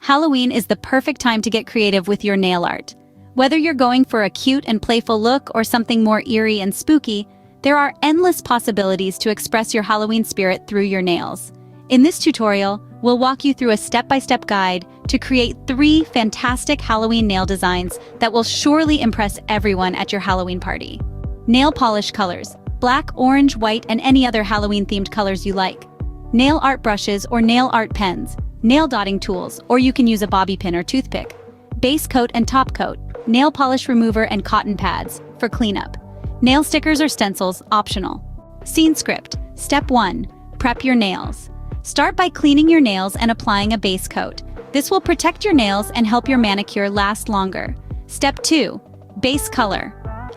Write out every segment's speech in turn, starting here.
Halloween is the perfect time to get creative with your nail art. Whether you're going for a cute and playful look or something more eerie and spooky, there are endless possibilities to express your Halloween spirit through your nails. In this tutorial, we'll walk you through a step-by-step guide to create 3 fantastic Halloween nail designs that will surely impress everyone at your Halloween party. Nail polish colors: black, orange, white, and any other Halloween-themed colors you like. Nail art brushes or nail art pens. Nail dotting tools, or you can use a bobby pin or toothpick. Base coat and top coat. Nail polish remover and cotton pads for cleanup. Nail stickers or stencils, optional. Scene script. Step 1. Prep your nails. Start by cleaning your nails and applying a base coat. This will protect your nails and help your manicure last longer. Step 2. Base color.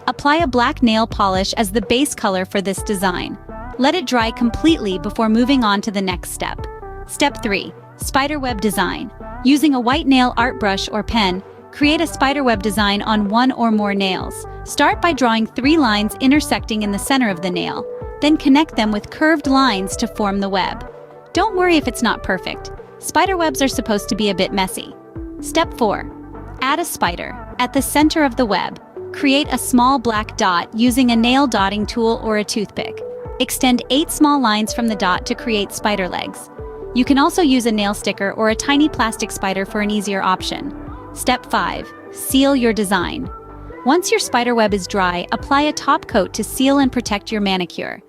Apply a black nail polish as the base color for this design. Let it dry completely before moving on to the next step. Step 3. Spiderweb design. Using a white nail art brush or pen, create a spiderweb design on one or more nails. Start by drawing 3 lines intersecting in the center of the nail, then connect them with curved lines to form the web. Don't worry if it's not perfect. Spiderwebs are supposed to be a bit messy. Step 4. Add a spider. At the center of the web, create a small black dot using a nail dotting tool or a toothpick. Extend 8 small lines from the dot to create spider legs. You can also use a nail sticker or a tiny plastic spider for an easier option. Step 5. Seal your design. Once your spiderweb is dry, apply a top coat to seal and protect your manicure.